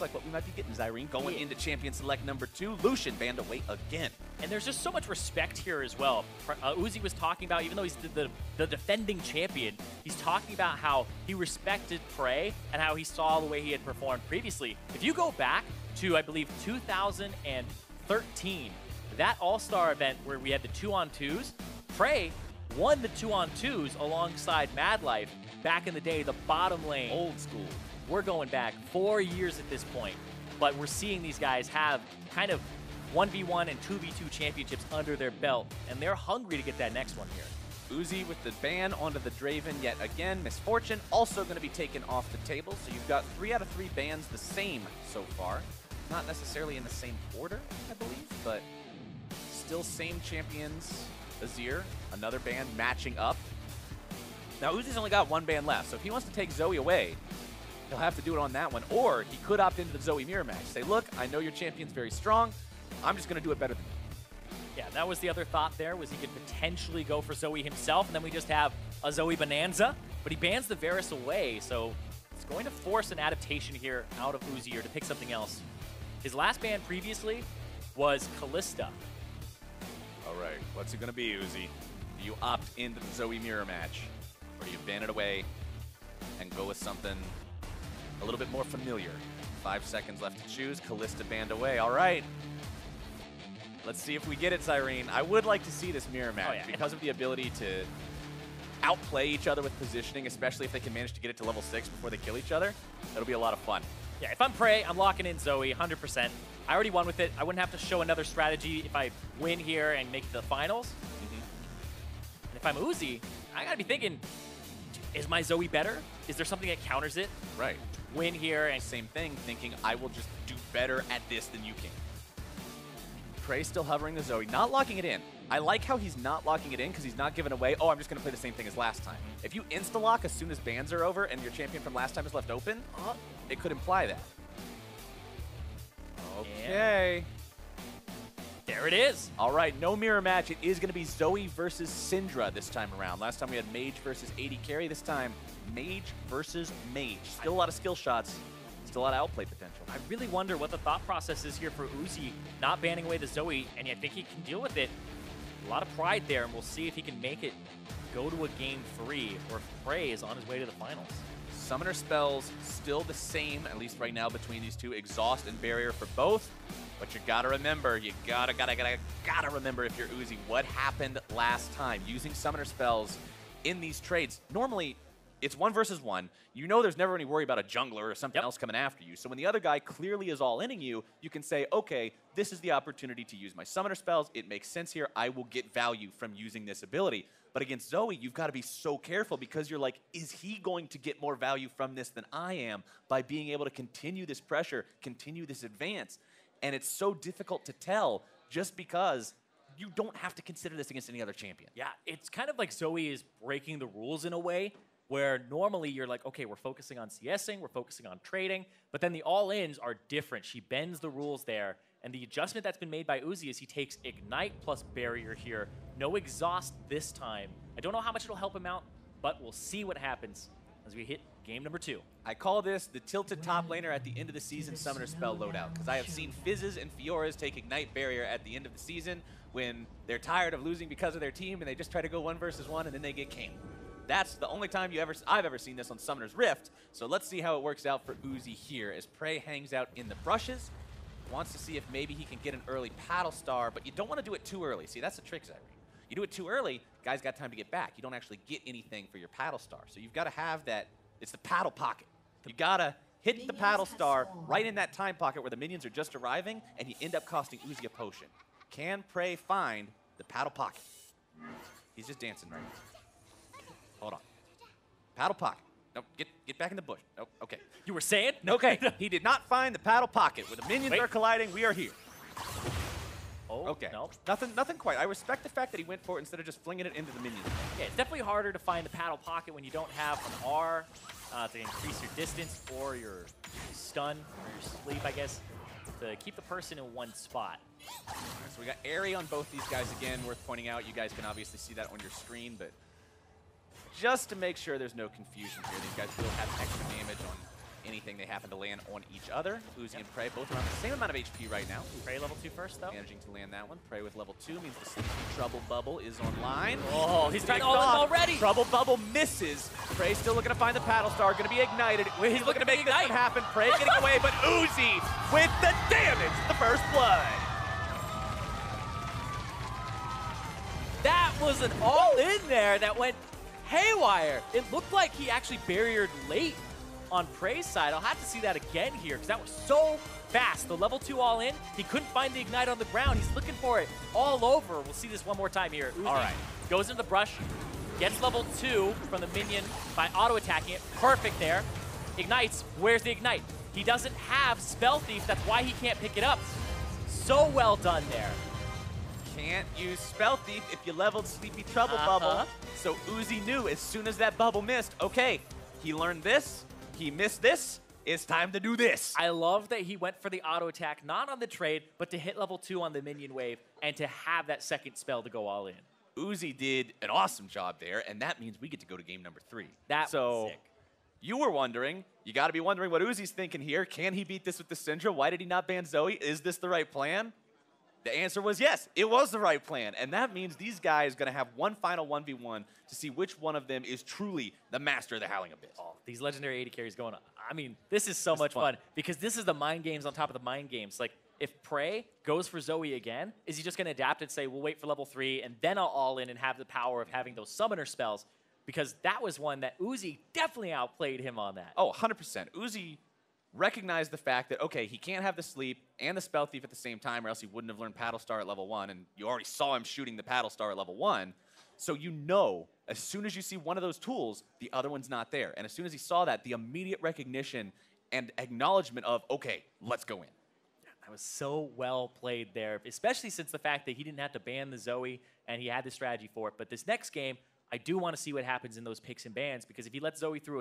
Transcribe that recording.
like what we might be getting. Zirene going into Champion Select number 2. Lucian banned away again. And there's just so much respect here as well. Uzi was talking about, even though he's the defending champion, he's talking about how he respected PraY and how he saw the way he had performed previously. If you go back to, I believe, 2013, that All-Star event where we had the 2-on-2s, PraY won the 2-on-2s alongside MadLife back in the day, the bottom lane. Old school. We're going back 4 years at this point, but we're seeing these guys have kind of 1v1 and 2v2 championships under their belt, and they're hungry to get that next one here. Uzi with the ban onto the Draven yet again. Misfortune also going to be taken off the table, so you've got 3 out of 3 bans the same so far. Not necessarily in the same order, I believe, but still same champions. Azir, another ban matching up. Now Uzi's only got 1 ban left, so if he wants to take Zoe away, he'll have to do it on that one, or he could opt into the Zoe mirror match. Say, look, I know your champion's very strong. I'm just going to do it better than you. Yeah, that was the other thought there, was he could potentially go for Zoe himself, and then we just have a Zoe Bonanza. But he bans the Varus away, so it's going to force an adaptation here out of Uzi here to pick something else. His last ban previously was Kalista. All right, what's it going to be, Uzi? Do you opt into the Zoe mirror match, or do you ban it away and go with something a little bit more familiar? 5 seconds left to choose. Kalista banned away. All right. Let's see if we get it, Zirene. I would like to see this mirror match because of the ability to outplay each other with positioning, especially if they can manage to get it to level 6 before they kill each other. That'll be a lot of fun. Yeah, if I'm PraY, I'm locking in Zoe 100%. I already won with it. I wouldn't have to show another strategy if I win here and make the finals. And if I'm Uzi, I gotta be thinking, is my Zoe better? Is there something that counters it? Right. Win here and same thing, thinking I will just do better at this than you can. PraY still hovering the Zoe, not locking it in. I like how he's not locking it in because he's not giving away, oh, I'm just going to play the same thing as last time. If you insta-lock as soon as bans are over and your champion from last time is left open, it could imply that. Okay. There it is. All right, no mirror match. It is going to be Zoe versus Syndra this time around. Last time we had Mage versus AD carry. This time, Mage versus Mage. Still a lot of skill shots. Still a lot of outplay potential. I really wonder what the thought process is here for Uzi, not banning away the Zoe, and I think he can deal with it. A lot of pride there, and we'll see if he can make it go to a game 3, or if PraY is on his way to the finals. Summoner spells still the same, at least right now, between these two. Exhaust and Barrier for both. But you gotta remember, you gotta remember if you're Uzi, what happened last time. Using Summoner spells in these trades. Normally, it's 1 versus 1. You know there's never any worry about a jungler or something else coming after you. So when the other guy clearly is all-inning you, you can say, okay, this is the opportunity to use my Summoner spells. It makes sense here. I will get value from using this ability. But against Zoe, you've got to be so careful because you're like, is he going to get more value from this than I am by being able to continue this pressure, continue this advance? And it's so difficult to tell just because you don't have to consider this against any other champion. Yeah, it's kind of like Zoe is breaking the rules in a way where normally you're like, okay, we're focusing on CSing, we're focusing on trading, but then the all-ins are different. She bends the rules there, and the adjustment that's been made by Uzi is he takes Ignite plus Barrier here. No Exhaust this time. I don't know how much it'll help him out, but we'll see what happens as we hit game number 2. I call this the tilted top laner at the end of the season Summoner spell loadout, because I have seen Fizzes and Fioras take Ignite Barrier at the end of the season when they're tired of losing because of their team and they just try to go 1 versus 1 and then they get canned. That's the only time I've ever seen this on Summoner's Rift, so let's see how it works out for Uzi here as PraY hangs out in the brushes. Wants to see if maybe he can get an early Paddle Star, but you don't want to do it too early. See, that's the trick, Zirene. You do it too early, guys got time to get back. You don't actually get anything for your Paddle Star, so you've got to have that. It's the paddle pocket. You got to hit the Paddle Star right in that time pocket where the minions are just arriving, and you end up costing Uzi a potion. Can PraY find the paddle pocket? He's just dancing right now. Hold on. Paddle pocket. Nope, get back in the bush. Nope, okay. You were saying? Okay, he did not find the paddle pocket. Where the minions are colliding, we are here. Oh, okay. No. Nothing quite. I respect the fact that he went for it instead of just flinging it into the minions. Yeah, it's definitely harder to find the paddle pocket when you don't have an R to increase your distance or your stun or your sleep, I guess, to keep the person in one spot. All right, so we got Airy on both these guys again. Worth pointing out, you guys can obviously see that on your screen, but just to make sure there's no confusion here, these guys will have extra damage on anything, they happen to land on each other. Uzi and PraY both around the same amount of HP right now. PraY level 2 first, though. Managing to land that one. PraY with level 2 means the Sleepy Trouble Bubble is online. Oh, he's trying to all in already. Trouble Bubble misses. PraY still looking to find the Paddle Star, going to be ignited. He's looking to make this one happen. PraY getting away, but Uzi with the damage, the first blood. That was an all-in there that went haywire. It looked like he actually barriered late on PraY's side. I'll have to see that again here because that was so fast. The level 2 all-in, he couldn't find the Ignite on the ground. He's looking for it all over. We'll see this one more time here. Uzi all right. Goes into the brush, gets level 2 from the minion by auto-attacking it. Perfect there. Ignites. Where's the Ignite? He doesn't have Spell Thief. That's why he can't pick it up. So well done there. Can't use Spell Thief if you leveled Sleepy Trouble Bubble. So Uzi knew as soon as that bubble missed, okay, he learned this, he missed this, it's time to do this. I love that he went for the auto attack, not on the trade, but to hit level 2 on the minion wave and to have that second spell to go all in. Uzi did an awesome job there, and that means we get to go to game number 3. That was sick. You were wondering, you got to be wondering what Uzi's thinking here. Can he beat this with the Syndra? Why did he not ban Zoe? Is this the right plan? The answer was yes, it was the right plan. And that means these guys are going to have one final 1v1 to see which one of them is truly the master of the Howling Abyss. Oh, these legendary AD carries going on. I mean, this is so much fun because this is the mind games on top of the mind games. Like, if PraY goes for Zoe again, is he just going to adapt and say, we'll wait for level 3 and then I'll all in and have the power of having those summoner spells? Because that was one that Uzi definitely outplayed him on that. Oh, 100%. Uzi recognized the fact that, okay, he can't have the Sleep and the Spell Thief at the same time or else he wouldn't have learned Paddle Star at level 1, and you already saw him shooting the Paddle Star at level 1. So you know, as soon as you see one of those tools, the other one's not there. And as soon as he saw that, the immediate recognition and acknowledgement of, okay, let's go in. That was so well played there, especially since the fact that he didn't have to ban the Zoe and he had the strategy for it. But this next game, I do want to see what happens in those picks and bans because if he lets Zoe through